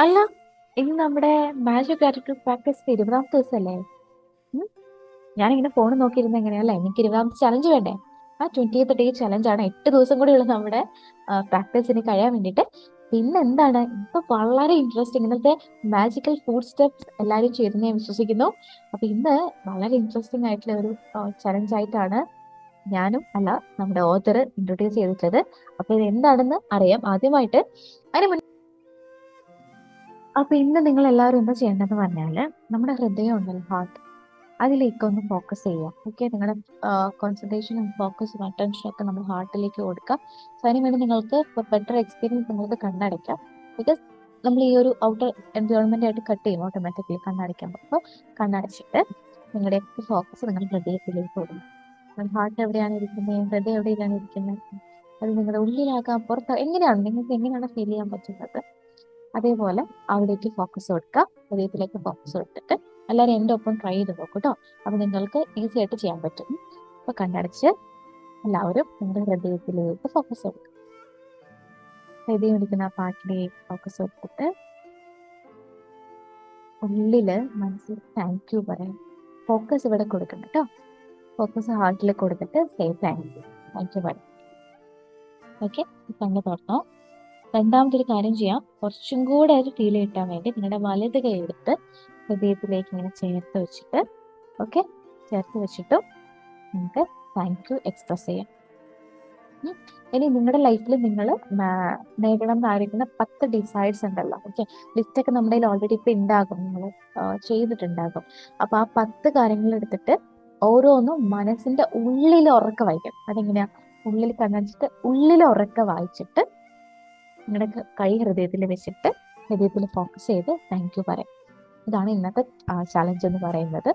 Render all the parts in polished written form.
അല്ല, ഇന്ന് നമ്മുടെ മാജിക് ഗ്രാറ്റിറ്റ്യൂഡ് പ്രാക്ടീസ് 20ാമത്തെ ദിവസമല്ലേ? ഉം. ഞാനിങ്ങനെ ഫോൺ നോക്കിയിരുന്ന എങ്ങനെയല്ലേ, എനിക്ക് 20ാമത്തെ ചലഞ്ച് വേണ്ടേ? ആ 20th ഡേ ചലഞ്ചാണ്. 8 ദിവസം കൂടി ഉള്ള നമ്മുടെ പ്രാക്ടീസിന് കഴിയാൻ വേണ്ടിയിട്ട്. പിന്നെ എന്താണ് ഇപ്പൊ വളരെ ഇൻട്രസ്റ്റിംഗ് ഇന്നത്തെ മാജിക്കൽ ഫുഡ് സ്റ്റെപ്സ് എല്ലാവരും ചെയ്തെന്ന് ഞാൻ വിശ്വസിക്കുന്നു. അപ്പൊ ഇന്ന് വളരെ ഇൻട്രസ്റ്റിംഗ് ആയിട്ടുള്ള ഒരു ചലഞ്ച് ആയിട്ടാണ് ഞാനും അല്ല നമ്മുടെ ഓഥർ ഇൻട്രൊഡ്യൂസ് ചെയ്തിട്ടുള്ളത്. അപ്പൊ ഇത് എന്താണെന്ന് അറിയാം ആദ്യമായിട്ട്. അതിന് അപ്പൊ ഇന്ന് നിങ്ങൾ എല്ലാവരും എന്താ ചെയ്യേണ്ടതെന്ന് പറഞ്ഞാല് നമ്മുടെ ഹൃദയം ഉണ്ടല്ലോ, ഹാർട്ട്, അതിലേക്ക് ഒന്ന് ഫോക്കസ് ചെയ്യാം. ഓക്കെ, നിങ്ങളുടെ കോൺസെൻട്രേഷനും ഫോക്കസും അറ്റൻഷനും ഒക്കെ നമ്മൾ ഹാർട്ടിലേക്ക് കൊടുക്കാം. സോ അതിന് വേണ്ടി നിങ്ങൾക്ക് ബെറ്റർ എക്സ്പീരിയൻസ് നിങ്ങൾക്ക് കണ്ണടയ്ക്കാം. ബിക്കോസ് നമ്മൾ ഈ ഒരു ഔട്ടർ എൻവയോൺമെന്റ് ആയിട്ട് കട്ട് ചെയ്യും ഓട്ടോമാറ്റിക്കലി കണ്ണടയ്ക്കാൻ. അപ്പോൾ കണ്ണടച്ചിട്ട് നിങ്ങളുടെ ഫോക്കസ് നിങ്ങളുടെ ഹൃദയത്തിലേക്ക് കൊടുക്കും. ഹാർട്ട് എവിടെയാണ് ഇരിക്കുന്നത്, ഹൃദയം എവിടെയാണ് ഇരിക്കുന്നത്, അത് നിങ്ങളുടെ ഉള്ളിലാകാം പുറത്ത് എങ്ങനെയാണ് നിങ്ങൾക്ക് എങ്ങനെയാണ് ഫീൽ ചെയ്യാൻ പറ്റുന്നത്, അതേപോലെ അവിടേക്ക് ഫോക്കസ് കൊടുക്കുക. ഹൃദയത്തിലേക്ക് ഫോക്കസ് കൊടുത്തിട്ട് എല്ലാവരും എൻ്റെ ഒപ്പം ട്രൈ ചെയ്ത് നോക്കും കേട്ടോ. അപ്പൊ നിങ്ങൾക്ക് ഈസി ആയിട്ട് ചെയ്യാൻ പറ്റും. അപ്പൊ കണ്ണടച്ച് എല്ലാവരും നിങ്ങളുടെ ഹൃദയത്തിലേക്ക് ഫോക്കസ് കൊടുക്കുക. ഹൃദയം ഇരിക്കുന്ന ആ പാട്ടിലേക്ക് ഫോക്കസ് കൊടുത്തിട്ട് ഉള്ളില് മനസ്സിൽ താങ്ക് യു പറയാം. ഫോക്കസ് ഇവിടെ കൊടുക്കണം കേട്ടോ. ഫോക്കസ് ഹാർട്ടിൽ കൊടുത്തിട്ട് സേ താങ്ക് യു പറയാം. ഓക്കെ, കണ്ണ് തുറന്നോ. രണ്ടാമത്തെ ഒരു കാര്യം ചെയ്യാം, കുറച്ചും കൂടെ ഒരു ഫീൽ കിട്ടാൻ വേണ്ടി നിങ്ങളുടെ വലത് കൈ എടുത്ത് ഹൃദയത്തിലേക്ക് ഇങ്ങനെ ചേർത്ത് വെച്ചിട്ട്, ഓക്കെ, ചേർത്ത് വെച്ചിട്ടും നിങ്ങൾക്ക് താങ്ക് യു എക്സ്പ്രസ് ചെയ്യാം. ഇനി നിങ്ങളുടെ ലൈഫിൽ നിങ്ങൾ നേടണം എന്നായിരിക്കുന്ന 10 ഡിസൈഡ്സ് ഉണ്ടല്ലോ. ഓക്കെ, ലിസ്റ്റ് ഒക്കെ നമ്മുടെ കയ്യിൽ ഓൾറെഡി ഇപ്പൊ ഉണ്ടാകും, നിങ്ങൾ ചെയ്തിട്ടുണ്ടാകും. അപ്പൊ ആ 10 കാര്യങ്ങൾ എടുത്തിട്ട് ഓരോന്നും മനസ്സിന്റെ ഉള്ളിൽ ഉറക്കെ വായിക്കാം. അതെങ്ങനെയാ? ഉള്ളിൽ കണ്ണടിച്ചിട്ട് ഉള്ളിൽ ഉറക്കെ വായിച്ചിട്ട് നിങ്ങളുടെ കൈ ഹൃദയത്തിൽ വെച്ചിട്ട് ഹൃദയത്തിൽ ഫോക്കസ് ചെയ്ത് താങ്ക് യു പറയാം. ഇതാണ് ഇന്നത്തെ ചലഞ്ച് എന്ന് പറയുന്നത്.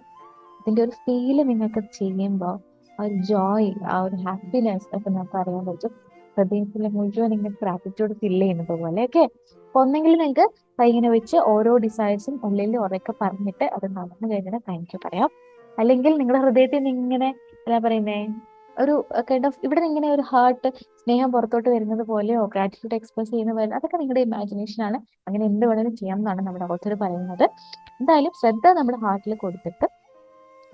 ഇതിന്റെ ഒരു ഫീല് നിങ്ങൾക്ക് ചെയ്യുമ്പോൾ ആ ഒരു ജോയ്, ആ ഒരു ഹാപ്പിനെസ് ഒക്കെ നമുക്ക് അറിയാൻ പറ്റും. ഹൃദയത്തിലെ മുഴുവൻ ഇങ്ങനെ ഗ്രാറ്റിറ്റ്യൂഡ് ഫില്ല് ചെയ്യുന്നത് പോലെ. ഓക്കെ, അപ്പൊ ഒന്നെങ്കിൽ നിങ്ങൾക്ക് കൈ ഇങ്ങനെ വെച്ച് ഓരോ ഡിസൈഡ്സും ഉള്ളിൽ ഉറക്കെ പറഞ്ഞിട്ട് അത് നടന്നു കഴിഞ്ഞാൽ താങ്ക് യു പറയാം. അല്ലെങ്കിൽ നിങ്ങളുടെ ഹൃദയത്തിൽ നിന്ന് ഇങ്ങനെ എന്താ പറയുന്നേ, ഒരു കൈൻഡ് ഓഫ് ഇവിടെ നിന്ന് ഇങ്ങനെ ഒരു ഹാർട്ട് സ്നേഹം പുറത്തോട്ട് വരുന്നത് പോലെയോ ഗ്രാറ്റിറ്റ്യൂഡ് എക്സ്പ്രസ് ചെയ്യുന്ന പോലെ, അതൊക്കെ നിങ്ങളുടെ ഇമാജിനേഷൻ ആണ്. അങ്ങനെ എന്ത് വേണമെങ്കിലും ചെയ്യാം എന്നാണ് നമ്മുടെ ഓഥർ പറയുന്നത്. എന്തായാലും ശ്രദ്ധ നമ്മുടെ ഹാർട്ടിൽ കൊടുത്തിട്ട്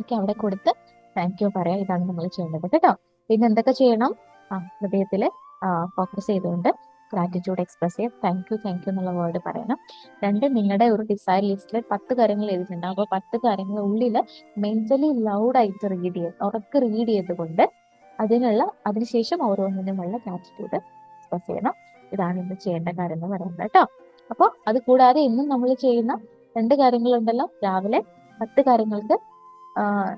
ഒക്കെ അവിടെ കൊടുത്ത് താങ്ക് യു പറയാം. ഇതാണ് നമ്മൾ ചെയ്യേണ്ടത് കേട്ടോ. പിന്നെ എന്തൊക്കെ ചെയ്യണം? ഹൃദയത്തില് ഫോക്കസ് ചെയ്തുകൊണ്ട് ഗ്രാറ്റിറ്റ്യൂഡ് എക്സ്പ്രസ് ചെയ്യാം. താങ്ക് യു എന്നുള്ള വേർഡ് പറയണം. രണ്ട്, നിങ്ങളുടെ ഒരു ഡിസൈർ ലിസ്റ്റിൽ 10 കാര്യങ്ങൾ എഴുതിയിട്ടുണ്ടാവും. അപ്പൊ 10 കാര്യങ്ങൾ ഉള്ളിൽ മെന്റലി ലൗഡായിട്ട് റീഡ് ചെയ്ത് ഉറക്കെ റീഡ് ചെയ്തുകൊണ്ട് അതിനുശേഷം ഓരോന്നിനുമുള്ള ഗ്രാറ്റിറ്റ്യൂഡ് എക്സ്പ്രസ് ചെയ്യണം. ഇതാണ് ഇന്ന് ചെയ്യേണ്ട കാര്യം എന്ന് പറയുന്നത് കേട്ടോ. അപ്പോൾ അത് കൂടാതെ ഇന്നും നമ്മൾ ചെയ്യുന്ന 2 കാര്യങ്ങളുണ്ടല്ലോ. രാവിലെ 10 കാര്യങ്ങൾക്ക്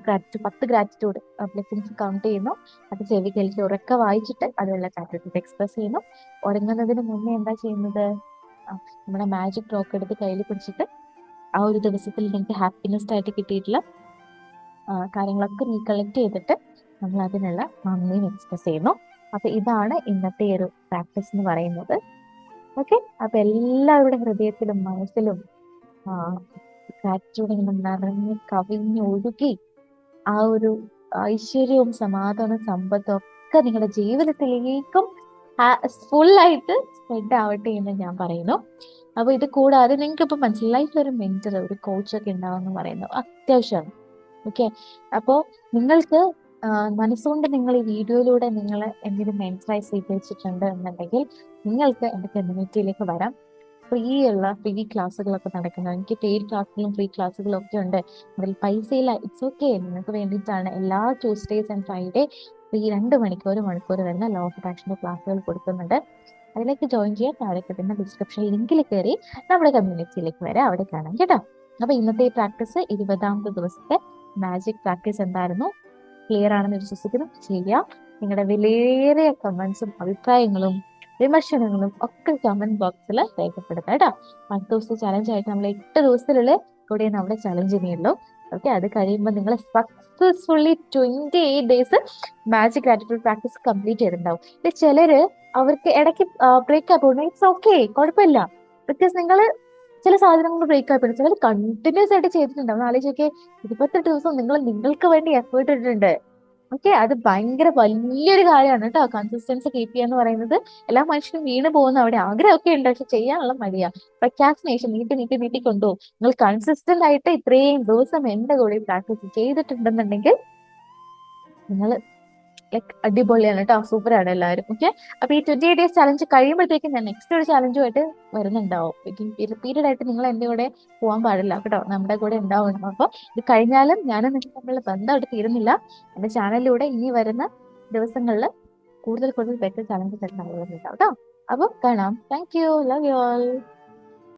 10 ഗ്രാറ്റിറ്റ്യൂഡ് ബ്ലെസ്സിങ്സ് കൗണ്ട് ചെയ്യുന്നു. അത് ചെവി കേൾക്കി ഉറക്കെ വായിച്ചിട്ട് അതിലുള്ള ഗ്രാറ്റിറ്റ്യൂഡ് എക്സ്പ്രസ് ചെയ്യുന്നു. ഉറങ്ങുന്നതിന് മുന്നേ എന്താ ചെയ്യുന്നത്? നമ്മുടെ മാജിക് റോക്ക് എടുത്ത് കയ്യിൽ പിടിച്ചിട്ട് ആ ഒരു ദിവസത്തിൽ നിങ്ങൾക്ക് ഹാപ്പിനെസ് ആയിട്ട് കിട്ടിയിട്ടുള്ള കാര്യങ്ങളൊക്കെ റീകളക്ട് ചെയ്തിട്ട് നമ്മൾ അതിനുള്ള നന്ദിയും എക്സ്പ്രസ് ചെയ്യുന്നു. അപ്പൊ ഇതാണ് ഇന്നത്തെ ഒരു പ്രാക്ടീസ് എന്ന് പറയുന്നത്. ഓക്കെ, അപ്പൊ എല്ലാവരുടെ ഹൃദയത്തിലും മനസ്സിലും ഗ്രാറ്റിറ്റ്യൂഡ് ഇങ്ങനെ നിറഞ്ഞ് കവിഞ്ഞ് ഒഴുകി ആ ഒരു ഐശ്വര്യവും സമാധാനവും സമ്പത്തും ഒക്കെ നിങ്ങളുടെ ജീവിതത്തിലേക്കും ഫുള്ളായിട്ട് സ്പ്രെഡ് ആവട്ടെ എന്ന് ഞാൻ പറയുന്നു. അപ്പൊ ഇത് കൂടാതെ നിങ്ങൾക്ക് ഇപ്പൊ മനസ്സിലായി ലൈഫിൽ ഒരു മെന്റർ, ഒരു കോച്ച് ഒക്കെ ഉണ്ടാവും എന്ന് പറയുന്നത് അത്യാവശ്യമാണ്. ഓക്കെ, അപ്പോ നിങ്ങൾക്ക് മനസ്സുകൊണ്ട് നിങ്ങൾ ഈ വീഡിയോയിലൂടെ നിങ്ങൾ എന്തെങ്കിലും മെന്ററായി സ്വീകരിച്ചിട്ടുണ്ട് എന്നുണ്ടെങ്കിൽ നിങ്ങൾക്ക് എന്റെ കമ്മ്യൂണിറ്റിയിലേക്ക് വരാം. ഫ്രീ ക്ലാസ്സുകളൊക്കെ നടക്കുന്നത്, എനിക്ക് പെയ്ഡ് ക്ലാസ്സുകളും ഫ്രീ ക്ലാസ്സുകളും ഒക്കെ ഉണ്ട്. അതിൽ പൈസയില്ല, ഇറ്റ്സ് ഓക്കെ. നിങ്ങൾക്ക് വേണ്ടിയിട്ടാണ് എല്ലാ ട്യൂസ്ഡേസ് ആൻഡ് ഫ്രൈഡേ ഫ്രീ 1 മണിക്കൂർ വരുന്ന ലോ ഓഫ് അട്രാക്ഷന്റെ ക്ലാസ്സുകൾ കൊടുക്കുന്നുണ്ട്. അതിലേക്ക് ജോയിൻ ചെയ്യാൻ താഴെ കിട്ടുന്ന ഡിസ്ക്രിപ്ഷൻ ലിങ്കിൽ കയറി നമ്മുടെ കമ്മ്യൂണിറ്റിയിലേക്ക് വരെ അവിടെ കാണാം കേട്ടോ. അപ്പൊ ഇന്നത്തെ ഈ പ്രാക്ടീസ് 20ാമത്തെ ദിവസത്തെ മാജിക് പ്രാക്ടീസ് എന്തായിരുന്നു? ക്ലിയർ ആണെന്ന് വിശ്വസിക്കുന്നു. ചെയ്യാം. നിങ്ങളുടെ വിലയേറിയ കമന്റ്സും അഭിപ്രായങ്ങളും വിമർശനങ്ങളും ഒക്കെ കമന്റ് ബോക്സിൽ രേഖപ്പെടുത്താം കേട്ടോ. 10 ദിവസത്തെ ചലഞ്ച് ആയിട്ട് നമ്മൾ 8 ദിവസത്തിലുള്ള കൂടെ നമ്മുടെ ചലഞ്ച് ഇനിയുള്ളൂ. ഓക്കെ, അത് കഴിയുമ്പോൾ നിങ്ങൾ successfully 28 days magic gratitude practice complete ചെയ്തിട്ടുണ്ടാവും. ചിലര് അവർക്ക് ഇടയ്ക്ക് ബ്രേക്ക് ആയി പോകുന്നത് ഇറ്റ്സ് ഓക്കെ, കുഴപ്പമില്ല. ബിക്കോസ് നിങ്ങൾ ചില സാധനങ്ങൾ ബ്രേക്ക് ആയി പോകും. ചിലർ കണ്ടിന്യൂസ് ആയിട്ട് ചെയ്തിട്ടുണ്ടാവും. ആലോചിച്ചൊക്കെ 28 ദിവസം നിങ്ങൾ നിങ്ങൾക്ക് വേണ്ടി എഫേർട്ട് ഇട്ടിട്ടുണ്ട്. ഓക്കെ, അത് ഭയങ്കര വലിയൊരു കാര്യമാണ് കേട്ടോ. കൺസിസ്റ്റൻസി കീപ്പ് ചെയ്യുക എന്ന് പറയുന്നത് എല്ലാ മനുഷ്യനും വീണ് പോകുന്ന അവിടെ ആഗ്രഹമൊക്കെ ഉണ്ട്, പക്ഷെ ചെയ്യാനുള്ള മടിയാ. പ്രൊക്രാസ്റ്റിനേഷൻ നീട്ടി നീട്ടി നീട്ടി കൊണ്ടുപോകും. നിങ്ങൾ കൺസിസ്റ്റന്റ് ആയിട്ട് ഇത്രയും ദിവസം എന്റെ കൂടെ പ്രാക്ടീസ് ചെയ്തിട്ടുണ്ടെന്നുണ്ടെങ്കിൽ നിങ്ങൾ ലൈക്ക് അടിപൊളിയാണ് കേട്ടോ, സൂപ്പർ ആണ് എല്ലാവരും. ഓക്കെ, അപ്പൊ ഈ 28 ഡേയ്സ് ചലഞ്ച് കഴിയുമ്പോഴത്തേക്കും ഞാൻ നെക്സ്റ്റ് ഒരു ചലഞ്ചുമായിട്ട് വരുന്നുണ്ടാവും. റിപ്പീറ്റഡ് ആയിട്ട് നിങ്ങൾ എന്റെ കൂടെ പോകാൻ പാടില്ല കേട്ടോ, നമ്മുടെ കൂടെ ഉണ്ടാവണം. അപ്പൊ ഇത് കഴിഞ്ഞാലും ഞാനും നിങ്ങൾ തമ്മിലുള്ള ബന്ധം അവിടെ തീരുന്നില്ല. എന്റെ ചാനലിലൂടെ ഇനി വരുന്ന ദിവസങ്ങളിൽ കൂടുതൽ കൂടുതൽ ബെറ്റർ ചലഞ്ചസ് ഉണ്ടാവും കേട്ടോ. അപ്പൊ കാണാം. Thank you, love you all.